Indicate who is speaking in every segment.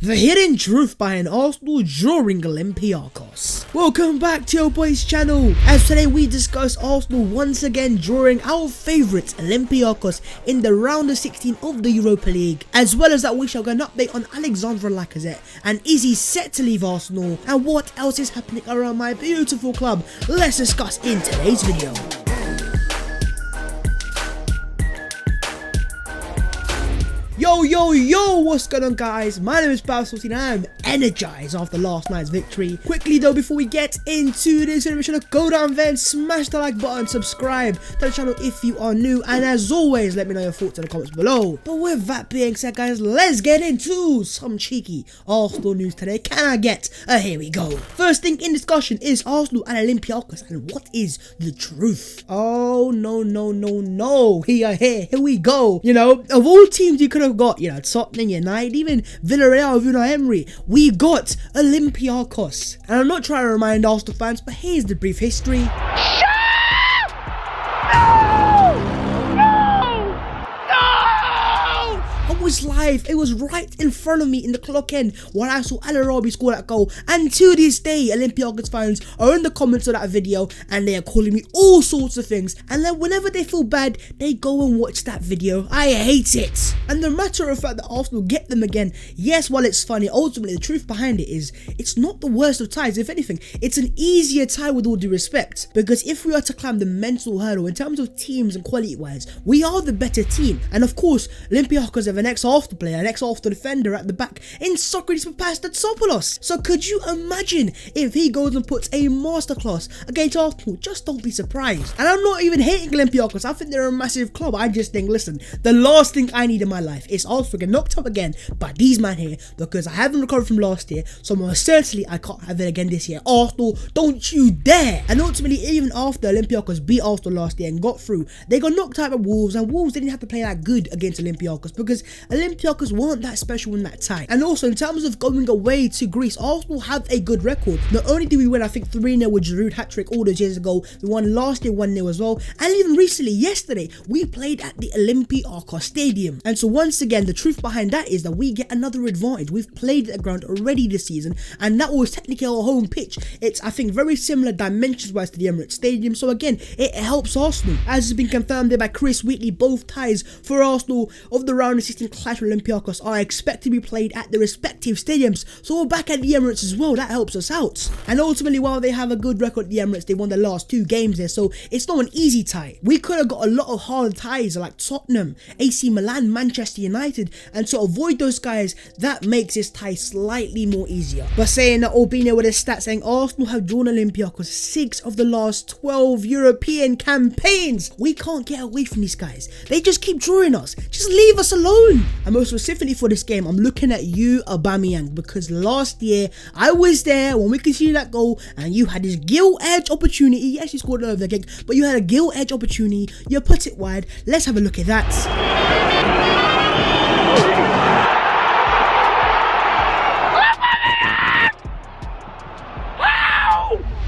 Speaker 1: The hidden truth behind Arsenal drawing Olympiacos. Welcome back to your boys channel, as today we discuss Arsenal once again drawing our favourites Olympiacos in the round of 16 of the Europa League. As well as that, we shall get an update on Alexandre Lacazette and is he set to leave Arsenal, and what else is happening around my beautiful club. Let's discuss in today's video. Yo, what's going on guys? My name is Baus and I am energized after last night's victory. Quickly though, before we get into this video, make sure to go down there and smash the like button, subscribe to the channel if you are new, and as always, let me know your thoughts in the comments below. But with that being said guys, let's get into some cheeky Arsenal news today. Can I get a here we go? First thing in discussion is Arsenal and Olympiacos, and what is the truth? Oh no, here we go. You know, of all teams you could have got, you know, Tottenham, United, even Villarreal with Unai Emery, we got Olympiacos. And I'm not trying to remind Arsenal fans, but here's the brief history. I was live, it was right in front of me in the clock end when I saw Al-Arabi score that goal, and to this day Olympiacos fans are in the comments of that video and they are calling me all sorts of things, and then whenever they feel bad they go and watch that video. I hate it. And the matter of fact that Arsenal get them again, yes, while it's funny, ultimately the truth behind it is it's not the worst of ties. If anything, it's an easier tie with all due respect, because if we are to climb the mental hurdle in terms of teams and quality wise, we are the better team. And of course Olympiacos have an ex-Arsenal player, an ex-Arsenal defender at the back in Socrates Papastathopoulos. So could you imagine if he goes and puts a masterclass against Arsenal? Just don't be surprised. And I'm not even hating Olympiacos, I think they're a massive club. I just think, listen, the last thing I need in my life is Arsenal get knocked up again by these men here, because I haven't recovered from last year, so most certainly I can't have it again this year. Arsenal, don't you dare. And ultimately, even after Olympiacos beat Arsenal last year and got through, they got knocked out by Wolves, and Wolves didn't have to play that good against Olympiacos because Olympiacos weren't that special in that tie. And also in terms of going away to Greece, Arsenal have a good record. Not only did we win, I think 3-0 with Giroud hat-trick all those years ago, we won last year 1-0 as well, and even recently, yesterday, we played at the Olympiacos Stadium. And so once again, the truth behind that is that we get another advantage. We've played at the ground already this season, and that was technically our home pitch. It's, I think, very similar dimensions-wise to the Emirates Stadium, so again, it helps Arsenal. As has been confirmed there by Chris Wheatley, both ties for Arsenal of the round of 16 clash with Olympiacos are expected to be played at the respective stadiums, so we're back at the Emirates as well. That helps us out. And ultimately, while they have a good record at the Emirates, they won the last 2 games there, so it's not an easy tie. We could have got a lot of hard ties like Tottenham, AC Milan, Manchester United, and to avoid those guys, that makes this tie slightly more easier. But saying that, Albino with a stat saying Arsenal have drawn Olympiacos 6 of the last 12 European campaigns. We can't get away from these guys. They just keep drawing us. Just leave us alone. And most specifically for this game, I'm looking at you, Aubameyang, because last year I was there when we conceded that goal and you had this gilt-edge opportunity. Yes, you scored an over kick, but you had a gilt-edge opportunity. You put it wide. Let's have a look at that.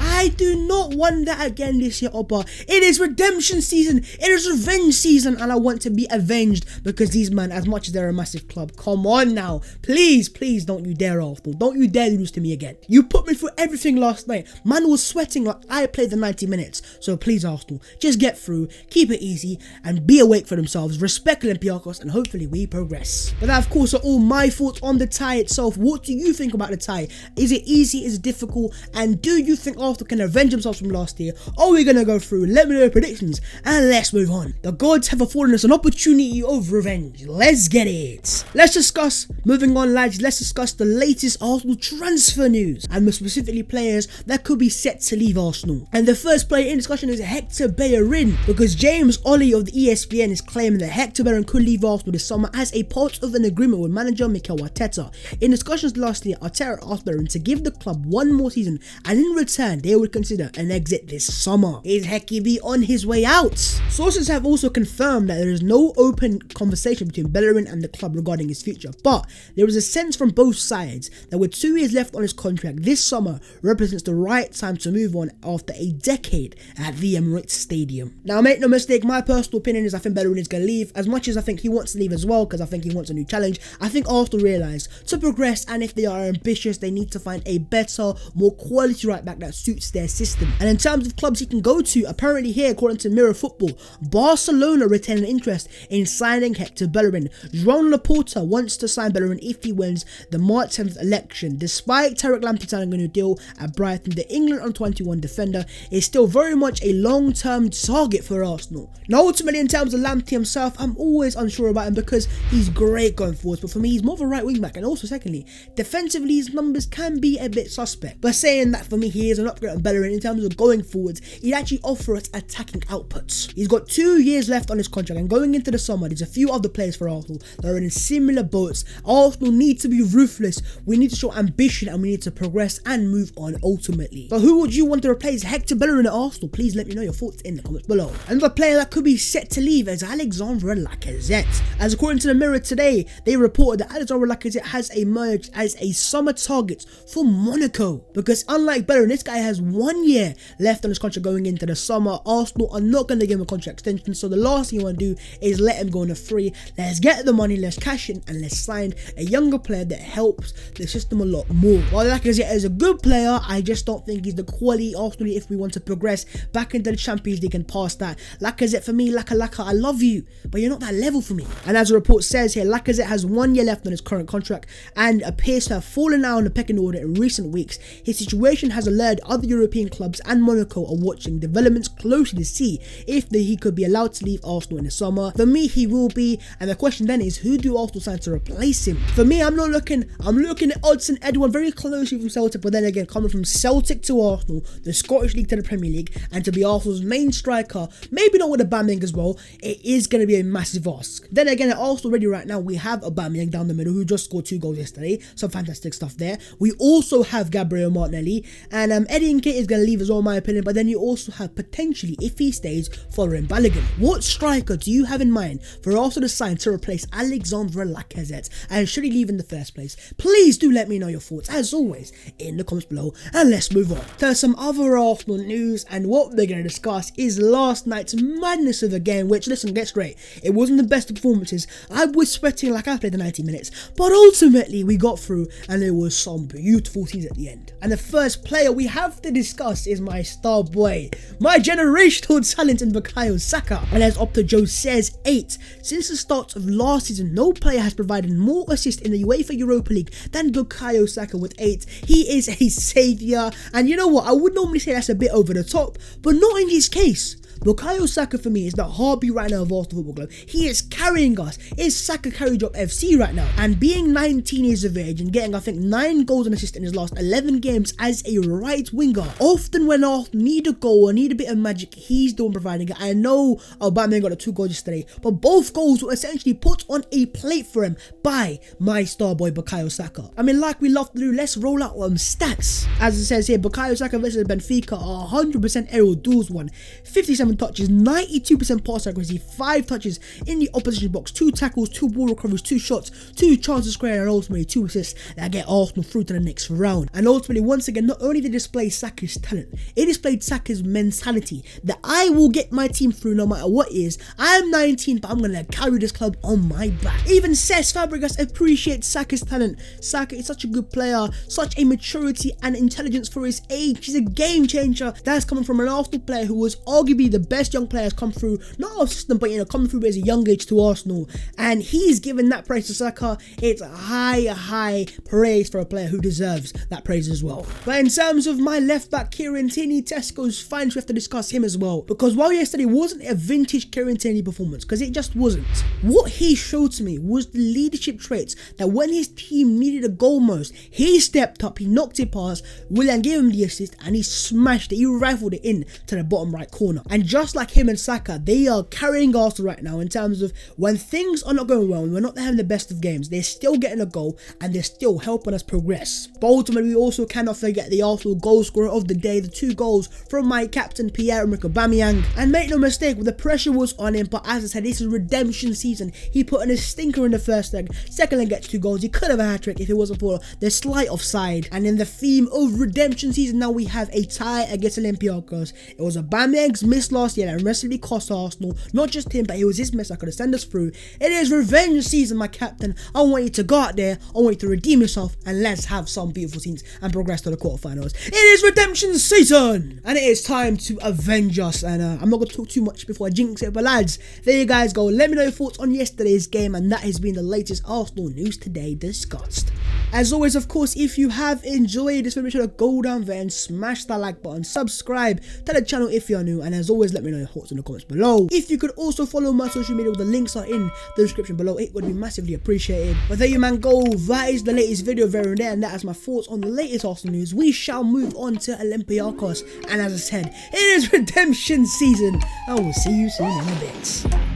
Speaker 1: I do not want that again this year, Opa. It is redemption season, it is revenge season, and I want to be avenged because these men, as much as they're a massive club, come on now, please don't you dare, Arsenal, don't you dare lose to me again. You put me through everything last night. Man was sweating like I played the 90 minutes, so please Arsenal, just get through, keep it easy, and be awake for themselves, respect Olympiacos, and hopefully we progress. But that of course are all my thoughts on the tie itself. What do you think about the tie? Is it easy, is it difficult, and do you think Arsenal can avenge themselves from last year? Are we gonna go through? Let me know your predictions and let's move on. The gods have afforded us an opportunity of revenge. Let's get it. Let's discuss, moving on lads, let's discuss the latest Arsenal transfer news, and more specifically players that could be set to leave Arsenal. And the first player in discussion is Hector Bellerin, because James Ollie of the ESPN is claiming that Hector Bellerin could leave Arsenal this summer as a part of an agreement with manager Mikel Arteta. In discussions last year, Arteta asked Bellerin to give the club 1 more season, and in return they would consider an exit this summer. Is Hecky on his way out? Sources have also confirmed that there is no open conversation between Bellerin and the club regarding his future, but there is a sense from both sides that with 2 years left on his contract, this summer represents the right time to move on after a decade at the Emirates Stadium. Now make no mistake, my personal opinion is I think Bellerin is going to leave. As much as I think he wants to leave as well, because I think he wants a new challenge, I think Arsenal realise to progress, and if they are ambitious, they need to find a better, more quality right back that suits their system. And in terms of clubs he can go to, apparently here, according to Mirror Football, Barcelona retain an interest in signing Hector Bellerin. Joan Laporta wants to sign Bellerin if he wins the March 10th election. Despite Tarek Lamptey signing a new deal at Brighton, the England under-21 defender is still very much a long-term target for Arsenal. Now ultimately, in terms of Lamptey himself, I'm always unsure about him because he's great going forwards, but for me he's more of a right wing back, and also secondly, defensively his numbers can be a bit suspect. But saying that, for me he is an upgrade on Bellerin in terms of going forwards. He'd actually offer us attacking outputs. He's got 2 years left on his contract, and going into the summer there's a few other players for Arsenal that are in similar boats. Arsenal need to be ruthless, we need to show ambition, and we need to progress and move on ultimately. So who would you want to replace Hector Bellerin at Arsenal? Please let me know your thoughts in the comments below. Another player that could be set to leave is Alexandre Lacazette. As according to the Mirror today, they reported that Alexandre Lacazette has emerged as a summer target for Monaco, because unlike Bellerin, this guy has 1 year left on his contract going into the summer. Arsenal are not going to give him a contract extension, so the last thing you want to do is let him go on a free. Let's get the money, let's cash in, and let's sign a younger player that helps the system a lot more. While Lacazette is a good player, I just don't think he's the quality Arsenal need if we want to progress back into the Champions League and past that. Lacazette, for me, Laka, I love you, but you're not that level for me. And as the report says here, Lacazette has 1 year left on his current contract and appears to have fallen out in the pecking order in recent weeks. His situation has alerted other European clubs, and Monaco are watching developments closely to see if he could be allowed to leave Arsenal in the summer. For me, he will be, and the question then is, who do Arsenal sign to replace him? For me, I'm looking at Odsonne Edouard very closely from Celtic, but then again, coming from Celtic to Arsenal, the Scottish League to the Premier League, and to be Arsenal's main striker, maybe not with Aubameyang as well, it is going to be a massive ask. Then again, at Arsenal already right now, we have Aubameyang down the middle, who just scored 2 goals yesterday, some fantastic stuff there. We also have Gabriel Martinelli, and Eddie Nketiah is going to leave as well, in my opinion, but then you also have potentially, if he stays, Foreign Balogun. What striker do you have in mind for Arsenal to sign to replace Alexandre Lacazette, and should he leave in the first place? Please do let me know your thoughts, as always, in the comments below, and let's move on to some other Arsenal news. And what we're going to discuss is last night's madness of a game, which, listen, get straight, it wasn't the best of performances. I was sweating like I played the 90 minutes, but ultimately we got through, and there was some beautiful scenes at the end. And the first player we have to discuss is my star boy, my generational talent in Bukayo Saka. And as Opta Joe says, 8. Since the start of last season, no player has provided more assists in the UEFA Europa League than Bukayo Saka with 8. He is a saviour, and you know what, I would normally say that's a bit over the top, but not in his case. Bukayo Saka for me is the heartbeat right now of Arsenal Football Club. He is carrying us. It's Saka Carry Drop FC right now. And being 19 years of age and getting, I think, 9 goals and assists in his last 11 games as a right winger. Often when Arsenal need a goal or need a bit of magic, he's the one providing it. I know Aubameyang got the 2 goals yesterday, but both goals were essentially put on a plate for him by my star boy Bukayo Saka. I mean, like we love to do, let's roll out stats. As it says here, Bukayo Saka versus Benfica, 100% aerial duels won, 57 touches, 92% pass accuracy, 5 touches in the opposition box, 2 tackles, 2 ball recoveries, 2 shots, 2 chances squared, and ultimately 2 assists that get Arsenal through to the next round. And ultimately, once again, not only did it display Saka's talent, it displayed Saka's mentality that I will get my team through no matter what it is. I am 19, but I'm going to carry this club on my back. Even Cesc Fabregas appreciates Saka's talent. Saka is such a good player, such a maturity and intelligence for his age. He's a game changer. That's coming from an Arsenal player who was arguably the best young players come through, not our system, but coming through as a young age to Arsenal, and he's given that praise to Saka. It's high praise for a player who deserves that praise as well. But in terms of my left back, Kieran Tierney, Tesco's fans, we have to discuss him as well, because while yesterday wasn't a vintage Kieran Tierney performance, because it just wasn't, what he showed to me was the leadership traits that when his team needed a goal most, he stepped up, he knocked it past, Willian gave him the assist, and he smashed it, he rifled it in to the bottom right corner. And And just like him and Saka, they are carrying Arsenal right now in terms of when things are not going well, when we're not having the best of games, they're still getting a goal and they're still helping us progress. But ultimately, we also cannot forget the Arsenal goal scorer of the day, the 2 goals from my captain Pierre-Emerick Aubameyang. And make no mistake, the pressure was on him, but as I said, this is redemption season. He put in a stinker in the first leg, second leg gets 2 goals. He could have a hat-trick if it wasn't for the slight offside. And in the theme of redemption season, now we have a tie against Olympiacos. It was Aubameyang's miss last year that massively cost Arsenal. Not just him, but it was his miss that could have sent us through. It is revenge season, my captain. I want you to go out there, I want you to redeem yourself, and let's have some beautiful scenes and progress to the quarterfinals. It is redemption season, and it is time to avenge us. And I'm not going to talk too much before I jinx it, but lads, there you guys go. Let me know your thoughts on yesterday's game, and that has been the latest Arsenal news today discussed. As always, of course, if you have enjoyed this video, make sure to go down there and smash that like button, subscribe to the channel if you're new, and as always, let me know your thoughts in the comments below. If you could also follow my social media, the links are in the description below, it would be massively appreciated. But there you man go, that is the latest video there and there, and that is my thoughts on the latest Arsenal news. We shall move on to Olympiacos, and as I said, it is redemption season. I will see you soon in a bit.